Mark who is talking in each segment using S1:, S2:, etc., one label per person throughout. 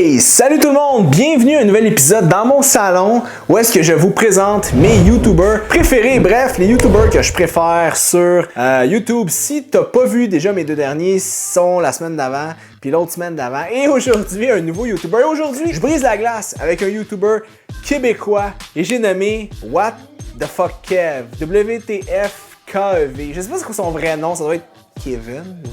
S1: Hey, salut tout le monde! Bienvenue à un nouvel épisode dans mon salon où est-ce que je vous présente mes YouTubers préférés, bref, les YouTubers que je préfère sur YouTube. Si t'as pas vu déjà mes deux derniers, sont la semaine d'avant puis l'autre semaine d'avant. Et aujourd'hui, un nouveau YouTuber. Aujourd'hui, je brise la glace avec un YouTuber québécois et j'ai nommé What the fuck Kev, WTF KEV. Je sais pas c'est quoi son vrai nom, ça doit être Kevin ou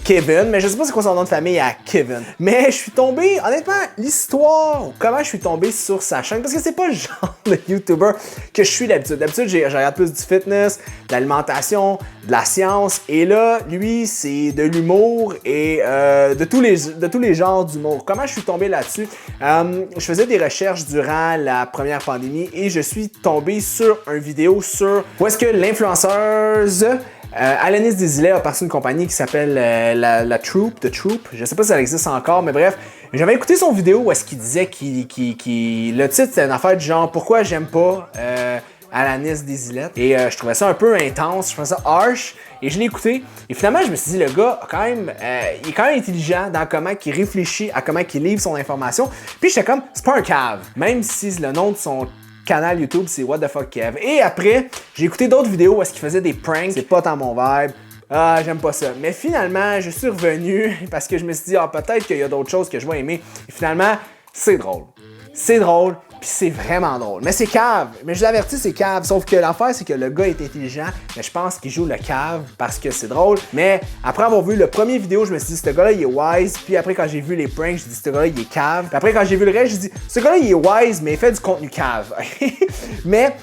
S1: Kevin, mais je sais pas c'est quoi son nom de famille à Kevin. Mais je suis tombé, honnêtement, l'histoire, comment je suis tombé sur sa chaîne, parce que c'est pas le genre de YouTuber que je suis d'habitude. D'habitude, je regarde plus du fitness, de l'alimentation, de la science, et là, lui, c'est de l'humour et de tous les genres d'humour. Comment je suis tombé là-dessus? Je faisais des recherches durant la première pandémie et je suis tombé sur une vidéo sur où est-ce que l'influenceuse Alanis Desilets a parti une compagnie qui s'appelle la Troop, The Troop. Je sais pas si ça existe encore, mais bref. J'avais écouté son vidéo où est-ce qu'il disait le titre c'était une affaire du genre pourquoi j'aime pas Alanis Desilets. Et je trouvais ça un peu intense, je trouvais ça harsh. Et je l'ai écouté. Et finalement, je me suis dit, le gars a quand même, il est quand même intelligent dans comment il réfléchit à comment il livre son information. Puis j'étais comme, c'est pas un cave. Même si le nom de son canal YouTube, c'est What the fuck Kev. Et après, j'ai écouté d'autres vidéos où est-ce qu'il faisait des pranks. C'est pas tant mon vibe. Ah, j'aime pas ça. Mais finalement, je suis revenu parce que je me suis dit, ah, peut-être qu'il y a d'autres choses que je vais aimer. Et finalement, c'est drôle. C'est drôle, puis c'est vraiment drôle. Mais c'est cave. Mais je l'avertis, c'est cave. Sauf que l'affaire, c'est que le gars est intelligent, mais je pense qu'il joue le cave parce que c'est drôle. Mais après avoir vu le premier vidéo, je me suis dit, ce gars-là, il est wise. Puis après, quand j'ai vu les pranks, je me dit, ce gars-là, il est cave. Puis après, quand j'ai vu le reste, je dit, ce gars-là, il est wise, mais il fait du contenu cave. Mais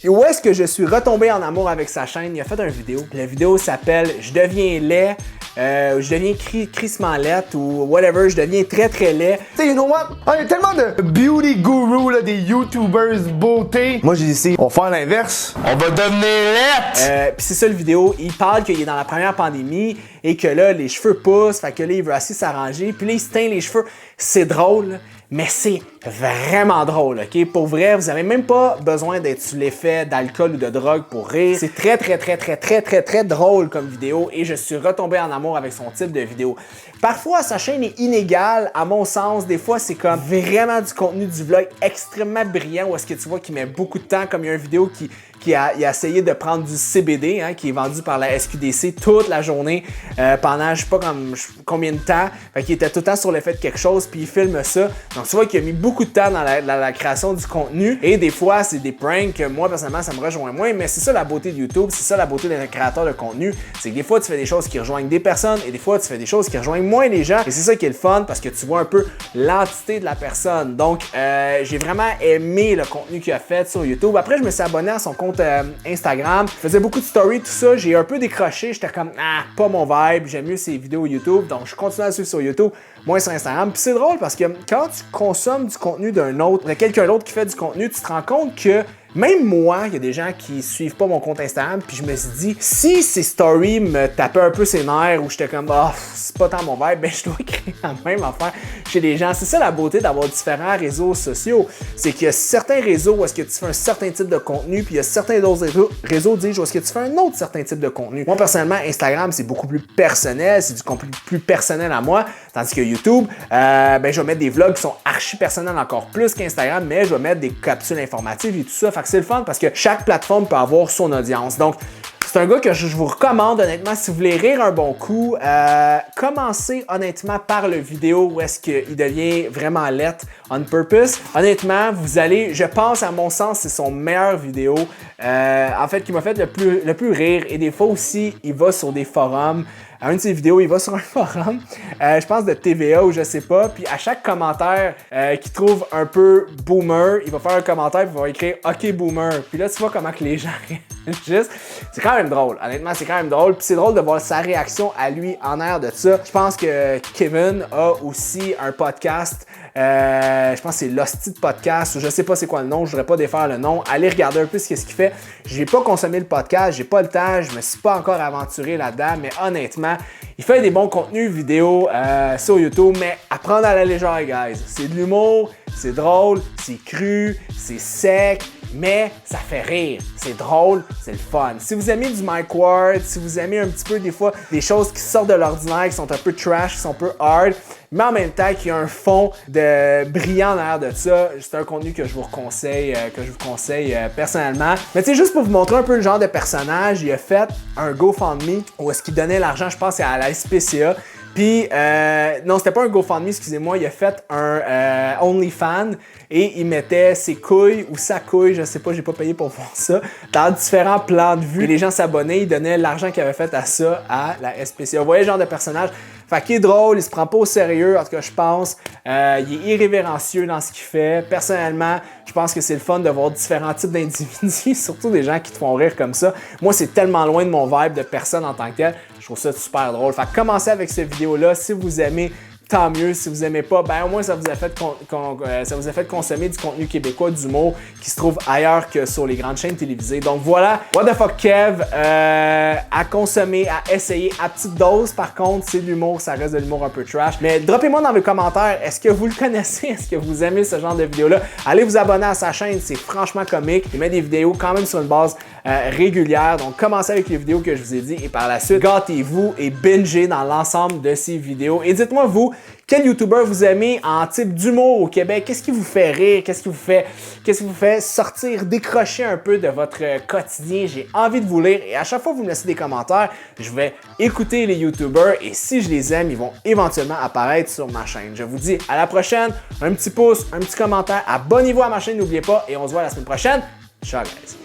S1: où est-ce que je suis retombé en amour avec sa chaîne? Il a fait une vidéo. La vidéo s'appelle « Je deviens laid ». Je deviens crissement laid ou whatever, je deviens très très laid.
S2: Tu sais, you know what? On est tellement de beauty gurus, là, des YouTubers beauté. Moi, j'ai dit, on va faire l'inverse. On va devenir laid!
S1: Puis c'est ça le vidéo, il parle qu'il est dans la première pandémie et que là, les cheveux poussent, fait que là, il veut assez s'arranger. Puis là, il se teint les cheveux. C'est drôle, mais c'est vraiment drôle, ok? Pour vrai, vous avez même pas besoin d'être sous l'effet d'alcool ou de drogue pour rire. C'est très drôle comme vidéo et je suis retombé en amour avec son type de vidéo. Parfois, sa chaîne est inégale, à mon sens. Des fois, c'est comme vraiment du contenu du vlog extrêmement brillant où est-ce que tu vois qu'il met beaucoup de temps, comme il y a une vidéo il a essayé de prendre du CBD, hein, qui est vendu par la SQDC toute la journée pendant je sais pas combien de temps. Fait qu'il était tout le temps sur l'effet de quelque chose, puis il filme ça. Donc tu vois qu'il a mis beaucoup de temps dans la création du contenu. Et des fois, c'est des pranks que moi, personnellement, ça me rejoint moins. Mais c'est ça la beauté de YouTube, c'est ça la beauté des créateurs de contenu. C'est que des fois, tu fais des choses qui rejoignent des personnes et des fois, tu fais des choses qui rejoignent moins les gens. Et c'est ça qui est le fun parce que tu vois un peu l'entité de la personne. Donc, j'ai vraiment aimé le contenu qu'il a fait sur YouTube. Après, je me suis abonné à son compte Instagram. Je faisais beaucoup de stories, tout ça. J'ai un peu décroché. J'étais comme, pas mon vibe. J'aime mieux ses vidéos YouTube. Donc, je continue à suivre sur YouTube, moins sur Instagram. Puis c'est drôle parce que quand tu consommes du contenu de quelqu'un d'autre qui fait du contenu, tu te rends compte que même moi, il y a des gens qui suivent pas mon compte Instagram, puis je me suis dit, si ces stories me tapaient un peu ses nerfs, ou j'étais comme, c'est pas tant mon vibe, ben je dois créer la même affaire chez les gens. C'est ça la beauté d'avoir différents réseaux sociaux. C'est qu'il y a certains réseaux où est-ce que tu fais un certain type de contenu, puis il y a certains autres réseaux, dis-je, où est-ce que tu fais un autre certain type de contenu. Moi, personnellement, Instagram, c'est beaucoup plus personnel, c'est du contenu plus personnel à moi, tandis que YouTube, je vais mettre des vlogs qui sont archi personnels encore plus qu'Instagram, mais je vais mettre des capsules informatives et tout ça. Fait que c'est le fun parce que chaque plateforme peut avoir son audience. Donc, c'est un gars que je vous recommande honnêtement si vous voulez rire un bon coup. Commencez honnêtement par le vidéo où est-ce qu'il devient vraiment laid on purpose. Honnêtement, vous allez, je pense à mon sens, c'est son meilleur vidéo. En fait, qui m'a fait le plus rire. Et des fois aussi, il va sur des forums. À une de ses vidéos, il va sur un forum, je pense de TVA ou je sais pas, puis à chaque commentaire qu'il trouve un peu boomer, il va faire un commentaire et il va écrire « OK boomer ». Puis là, tu vois comment que les gens réagissent. C'est quand même drôle, honnêtement, c'est quand même drôle. Puis c'est drôle de voir sa réaction à lui en air de ça. Je pense que Kevin a aussi un podcast. Je pense que c'est l'Hostie de podcast, ou je sais pas c'est quoi le nom, je voudrais pas défaire le nom. Allez regarder un peu ce qu'il fait. J'ai pas consommé le podcast, j'ai pas le temps, je me suis pas encore aventuré là-dedans, mais honnêtement, il fait des bons contenus vidéo sur YouTube, mais à prendre à la légère, guys. C'est de l'humour, c'est drôle, c'est cru, c'est sec, mais ça fait rire, c'est drôle, c'est le fun. Si vous aimez du Mike Ward, si vous aimez un petit peu des fois des choses qui sortent de l'ordinaire, qui sont un peu trash, qui sont un peu hard, mais en même temps qu'il y a un fond de brillant en arrière de ça, c'est un contenu que je vous conseille personnellement. Mais tu sais, juste pour vous montrer un peu le genre de personnage, il a fait un GoFundMe où est-ce qu'il donnait l'argent, je pense, à la SPCA. Puis, non, c'était pas un GoFundMe, excusez-moi, il a fait un OnlyFans et il mettait ses couilles ou sa couille, je sais pas, j'ai pas payé pour voir ça, dans différents plans de vue. Et les gens s'abonnaient, ils donnaient l'argent qu'ils avaient fait à ça à la SPCA. Vous voyez le genre de personnage? Fait qu'il est drôle, il se prend pas au sérieux, en tout cas, je pense. Il est irrévérencieux dans ce qu'il fait. Personnellement, je pense que c'est le fun de voir différents types d'individus, surtout des gens qui te font rire comme ça. Moi, c'est tellement loin de mon vibe de personne en tant que tel. Je trouve ça super drôle. Fait que commencez avec cette vidéo-là. Si vous aimez, tant mieux. Si vous aimez pas, ben au moins ça vous a fait consommer du contenu québécois, d'humour qui se trouve ailleurs que sur les grandes chaînes télévisées. Donc voilà, What the fuck Kev, à consommer, à essayer à petite dose. Par contre, c'est de l'humour, ça reste de l'humour un peu trash. Mais droppez-moi dans les commentaires, est-ce que vous le connaissez? Est-ce que vous aimez ce genre de vidéo-là? Allez vous abonner à sa chaîne, c'est franchement comique. Il met des vidéos quand même sur une base régulière. Donc commencez avec les vidéos que je vous ai dit et par la suite, gâtez-vous et bingez dans l'ensemble de ces vidéos. Et dites-moi vous, quel YouTuber vous aimez en type d'humour au Québec? Qu'est-ce qui vous fait rire? Qu'est-ce qui vous fait sortir, décrocher un peu de votre quotidien? J'ai envie de vous lire et à chaque fois que vous me laissez des commentaires, je vais écouter les YouTubers et si je les aime, ils vont éventuellement apparaître sur ma chaîne. Je vous dis à la prochaine, un petit pouce, un petit commentaire, abonnez-vous à ma chaîne, n'oubliez pas et on se voit la semaine prochaine. Ciao guys!